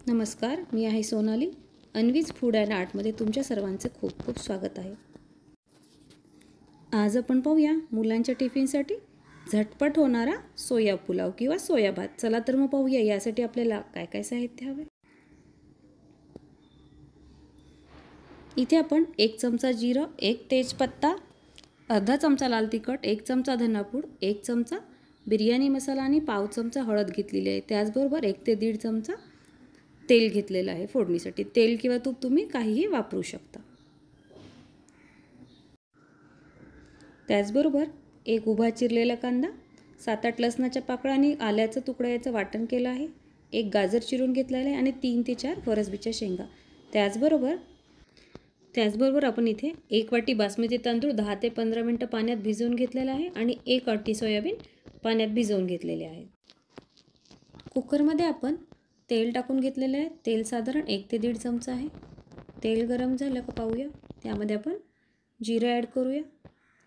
नमस्कार, मी आहे Sonali. अन्वीज food and आर्टमध्ये तुमच्या सर्वांचे खूप खूप स्वागत आहे. आज आपण पाहूया मुलांच्या टिफिनसाठी झटपट होणारा सोया पुलाव किंवा सोया भात. चला तर मग पाहूया यासाठी आपल्याला काय काय साहित्य हवे. इथे आपण 1 चमचा जिरं, 1 तेजपत्ता, अर्धा चमचा लाल तिखट, 1 चमचा धनापूड, 1 चमचा बिर्याणी मसाला आणि पाव चमचा हळद घेतलेली आहे. त्याचबरोबर 1 ते 1.5 चमचा तेल घेतलेलं आहे फोडणीसाठी. तेल किंवा तूप तुम्ही काहीही वापरू शकता. त्याचबरोबर 1 उभा चिरलेला कांदा, 7-8 लसणाच्या पाकळ्या आणि आल्याचं तुकडा याचं वाटण केलं आहे. 1 गाजर चिरून घेतलेलं आहे आणि 3 ते 4 फरसबीच्या शेंगा. त्याचबरोबर आपण इथे 1 वाटी बासमती तांदूळ 10 ते 15 मिनिटं पाण्यात भिजवून घेतलेला आहे आणि 1 वाटी सोयाबीन पाण्यात भिजवून घेतलेले आहे. कुकरमध्ये आपण तेल टाकून घेतलेलं आहे. तेल साधारण 1 ते 1.5 चमचा आहे. तेल गरम झालं का पाहूया. त्यामध्ये आपण जिरं ॲड करूया.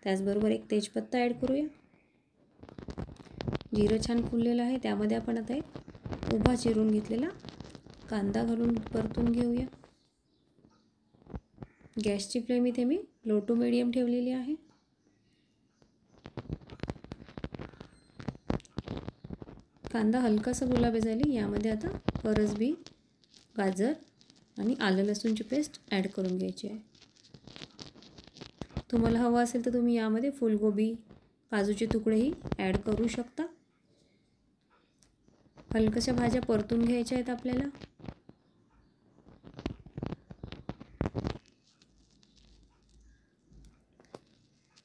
त्याचबरोबर 1 तेजपत्ता ॲड करूया. जिरं छान फुललेलं आहे. त्यामध्ये आपण आता एक उभा चिरून घेतलेला कांदा घालून परतून घेऊया. गॅसची फ्लेम इथे मी लो टू मीडियम ठेवलेली आहे. कांदा हलकासा गुलाबी झाली. यामध्ये आता फरसबी, गाजर आणि आलं लसूणची पेस्ट ॲड करून घ्यायची आहे. तुम्हाला हवं असेल तर तुम्ही यामध्ये फुलगोबी, काजूचे तुकडेही ॲड करू शकता. हलक्याशा भाज्या परतून घ्यायच्या आहेत आपल्याला.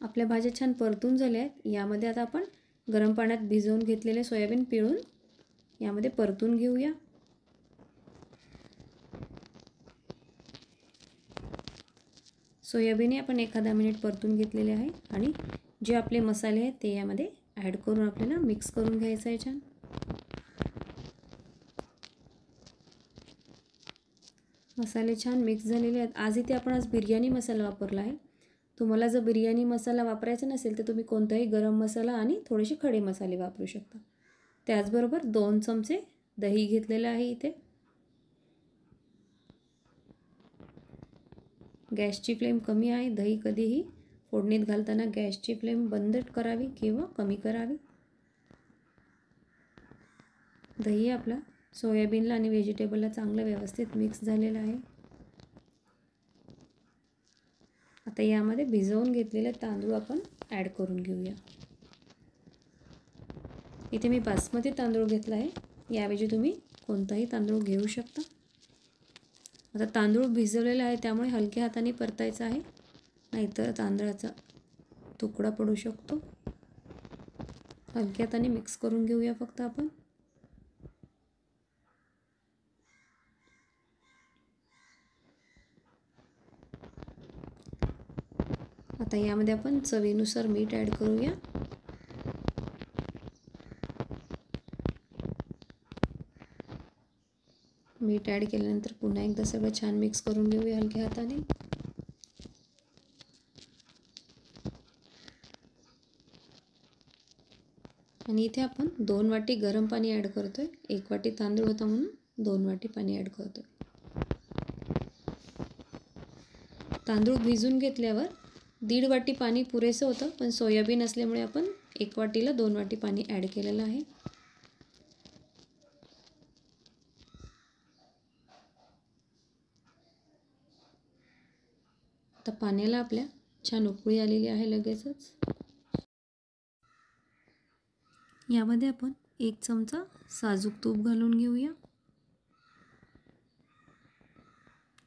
आपल्या भाज्या छान परतून झाल्या आहेत. यामध्ये आता आपण गरम पाण्यात भिजवून घेतलेले सोयाबीन पिळून यामध्ये परतून घेऊया. सोयाबीन आपण 1 मिनिट परतून घेतलेले आहे आणि जे आपले मसाले आहेत ते यामध्ये ॲड करून आपल्याला मिक्स करून घ्यायचं आहे छान. मसाले छान मिक्स झालेले आहेत. आज बिर्याणी मसाला वापरला आहे. तुम्हाला जर बिर्याणी मसाला वापरायचा नसेल तर तुम्ही कोणताही गरम मसाला आणि थोडेसे खडे मसाले वापरू शकता. त्याचबरोबर 2 चमचे दही घेतलेलं आहे इथे. गॅसची फ्लेम कमी आहे. दही कधीही फोडणीत घालताना गॅसची फ्लेम बंद करावी किंवा कमी करावी. दही आपला सोयाबीनला आणि व्हेजिटेबलला चांगलं व्यवस्थित मिक्स झालेलं आहे. आता यामध्ये भिजवून घेतलेले तांदूळ आपण ॲड करून घेऊया. इथे मी बासमती तांदूळ घेतला आहे. याऐवजी तुम्ही कोणताही तांदूळ घेऊ शकता. आता तांदूळ भिजवलेला आहे त्यामुळे हलक्या हाताने परतायचा आहे, नाहीतर तांदळाचा तुकडा पडू शकतो. हलक्या हाताने मिक्स करून घेऊया फक्त आपण. आता यामध्ये आपण चवीनुसार मीठ ॲड करूया. मीठ ॲड केल्यानंतर पुन्हा एकदा सगळं छान मिक्स करून घेऊया हलक्या हाताने. आणि इथे आपण 2 वाटी गरम पाणी ॲड करतोय. 1 वाटी तांदूळ होता म्हणून 2 वाटी पाणी ॲड करतोय. तांदूळ भिजून घेतल्यावर 1.5 वाटी पाणी पुरेसं होतं, पण सोयाबीन असल्यामुळे आपण 1 वाटीला 2 वाटी पाणी ॲड केलेलं आहे. आता पाण्याला आपल्या छान उकळी आलेली आहे लगेचच. यामध्ये आपण 1 चमचा साजूक तूप घालून घेऊया.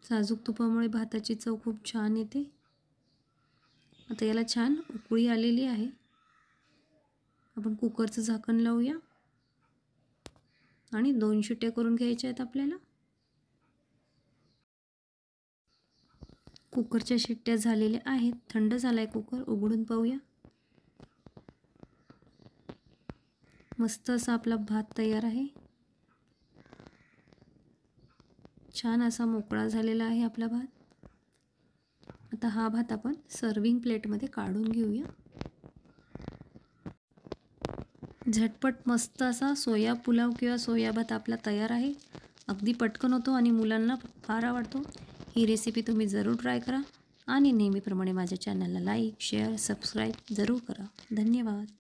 साजूक तुपामुळे भाताची चव खूप छान येते. आता याला छान उकळी आलेली आहे. आपण कुकरचं झाकण लावूया आणि 2 शिट्ट्या करून घ्यायच्या आहेत आपल्याला. कुकरच्या शिट्ट्या झालेल्या आहेत. थंड झालाय कुकर. उघडून पाहूया. मस्त असा आपला भात तयार आहे. छान असा मोकळा झालेला आहे आपला भात. आता हा भात आपण सर्विंग प्लेटमध्ये काढून घेऊया. झटपट मस्त असा सोया पुलाव किंवा सोया भात आपला तयार आहे. अगदी पटकन होतो आणि मुलांना फार आवडतो. ही रेसिपी तुम्ही जरूर ट्राय करा आणि नेहमीप्रमाणे माझ्या चॅनलला लाईक, शेअर, सबस्क्राईब जरूर करा. धन्यवाद.